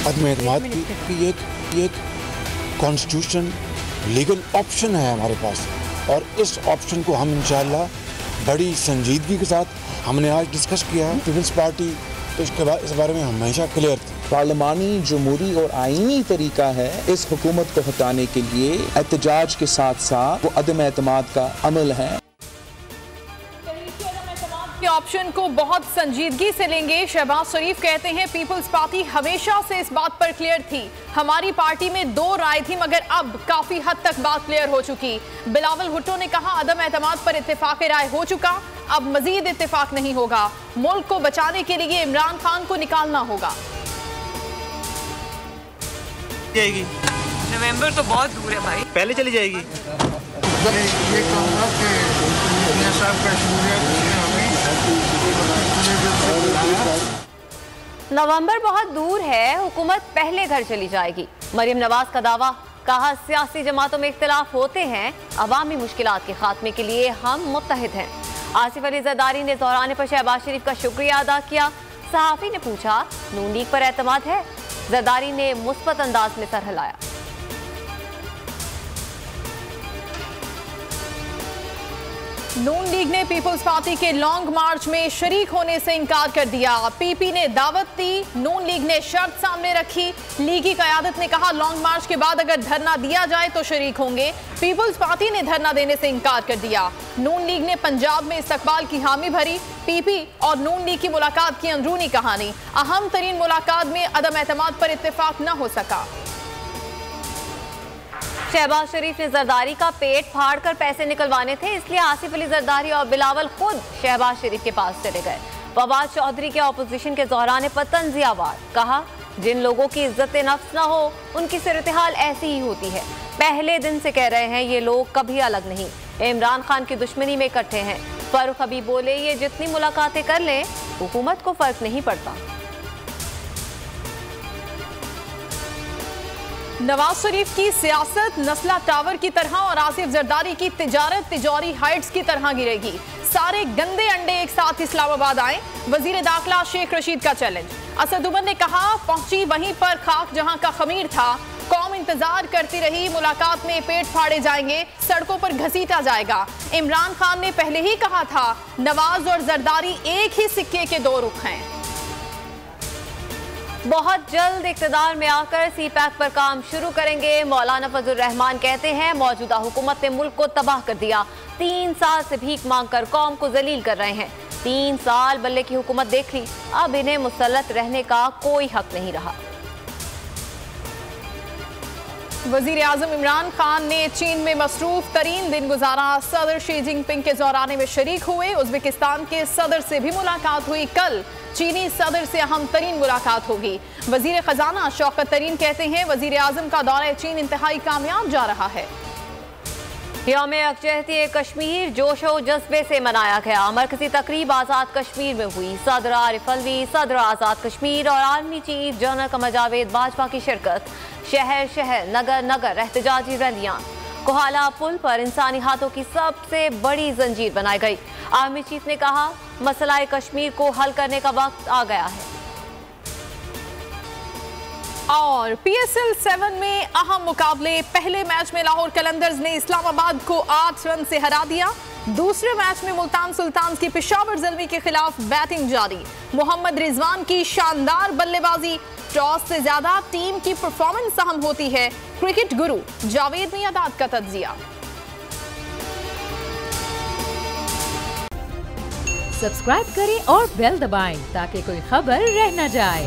अदम एतमाद की एक कॉन्स्टिट्यूशन लीगल ऑप्शन है हमारे पास, और इस ऑप्शन को हम इंशाअल्लाह बड़ी संजीदगी के साथ हमने आज डिस्कस किया है। पीपल्स पार्टी इसके बाद इस बारे में हमेशा क्लियर थी। पार्लिमानी, जमहूरी और आईनी तरीका है इस हुकूमत को हटाने के लिए एहतजाज के साथ साथ वो अदम एतमाद का अमल है। के ऑप्शन को बहुत संजीदगी से लेंगे। शहबाज शरीफ कहते हैं पीपल्स पार्टी हमेशा से इस बात पर क्लियर थी। हमारी पार्टी में दो राय थी, मगर अब काफी हद तक बात क्लियर हो चुकी। बिलावल भुट्टो ने कहा अदम एतमाद पर इत्तेफाक राय हो चुका, अब मजीद इत्तेफाक नहीं होगा। मुल्क को बचाने के लिए इमरान खान को निकालना होगा। जाएगी नवंबर तो बहुत दूर है भाई, पहले चली जाएगी। ये कहूँगा कि मियां साहब का शुक्रिया, नवंबर बहुत दूर है, हुकूमत पहले घर चली जाएगी। मरियम नवाज का दावा, कहा सियासी जमातों में इख्तिलाफ होते हैं, अवामी मुश्किलात के खात्मे के लिए हम मुत्तहिद हैं। आसिफ अली जरदारी ने दौराने पर शहबाज शरीफ का शुक्रिया अदा किया। सहाफी ने पूछा नून लीग पर एतमाद है, जरदारी ने मुस्बत अंदाज में सर हिलाया। नून लीग ने पीपल्स पार्टी के लॉन्ग मार्च में शरीक होने से इनकार कर दिया। पीपी ने दावत दी, नून लीग ने शर्त सामने रखी। लीगी क़यादत ने कहा लॉन्ग मार्च के बाद अगर धरना दिया जाए तो शरीक होंगे। पीपल्स पार्टी ने धरना देने से इनकार कर दिया। नून लीग ने पंजाब में इस्तकबाल की हामी भरी। पीपी और नून लीग की मुलाकात की अंदरूनी कहानी, अहम तरीन मुलाकात में अदम एतमाद पर इत्तेफाक न हो सका। शहबाज शरीफ ने जरदारी का पेट फाड़कर पैसे निकलवाने थे, इसलिए आसिफ अली जरदारी और बिलावल खुद शहबाज शरीफ के पास चले गए। फवाद चौधरी के ऑपोजिशन के दौरान पर तंजियावार, कहा जिन लोगों की इज्जत नफ्स ना हो उनकी सूरत-ए-हाल ऐसी ही होती है। पहले दिन से कह रहे हैं ये लोग कभी अलग नहीं, इमरान खान की दुश्मनी में इकट्ठे हैं। फारूक हबीब बोले ये जितनी मुलाकातें कर लें हुकूमत को फर्क नहीं पड़ता। नवाज शरीफ की सियासत नस्ला टावर की तरह और आसिफ जरदारी की तिजारत तिजौरी हाइट्स की तरह गिरेगी। सारे गंदे अंडे एक साथ इस्लामाबाद आए, वजीर दाखिला शेख रशीद का चैलेंज। असद उमर ने कहा पहुंची वहीं पर खाक जहां का खमीर था। कौम इंतजार करती रही, मुलाकात में पेट फाड़े जाएंगे, सड़कों पर घसीटा जाएगा। इमरान खान ने पहले ही कहा था नवाज और जरदारी एक ही सिक्के के दो रुख हैं। बहुत जल्द इक़्तिदार में आकर सी पैक पर काम शुरू करेंगे। मौलाना फजल रहमान कहते हैं मौजूदा हुकूमत ने मुल्क को तबाह कर दिया। 3 साल से भीख मांगकर कौम को जलील कर रहे हैं। 3 साल बल्ले की हुकूमत देख ली, अब इन्हें मुसल्लत रहने का कोई हक नहीं रहा। वजीर आजम इमरान खान ने चीन में मसरूफ तरीन दिन गुजारा। सदर शी जिनपिंग के दौराने में शरीक हुए। उज्बेकिस्तान के सदर से भी मुलाकात हुई। कल चीनी सदर से अहम तरीन मुलाकात होगी। वजीर खजाना शौकत तरीन कहते हैं वजीर आजम का दौरा चीन इंतहाई कामयाब जा रहा है। यौम यकजहती कश्मीर जोशो जज्बे से मनाया गया। मरकजी तकरीब आज़ाद कश्मीर में हुई। सदर आरिफ अलवी, सदर आज़ाद कश्मीर और army chief general Qamar Javed Bajwa की शिरकत। शहर शहर, नगर नगर एहतजाजी रैलियां। कोहाला पुल पर इंसानी हाथों की सबसे बड़ी जंजीर बनाई गई। आर्मी चीफ ने कहा मसला कश्मीर को हल करने का वक्त आ गया है। और PSL 7 में अहम मुकाबले। पहले मैच में लाहौर कलंदर्स ने इस्लामाबाद को 8 रन से हरा दिया। दूसरे मैच में मुल्तान सुल्तान्स की पेशावर ज़ल्मी के खिलाफ बैटिंग जारी। मोहम्मद रिजवान की शानदार बल्लेबाजी। टॉस से ज्यादा टीम की परफॉर्मेंस अहम होती है। क्रिकेट गुरु जावेद मियादाद का तज्जिया। सब्सक्राइब करें और बेल दबाएं ताकि कोई खबर रह न जाए।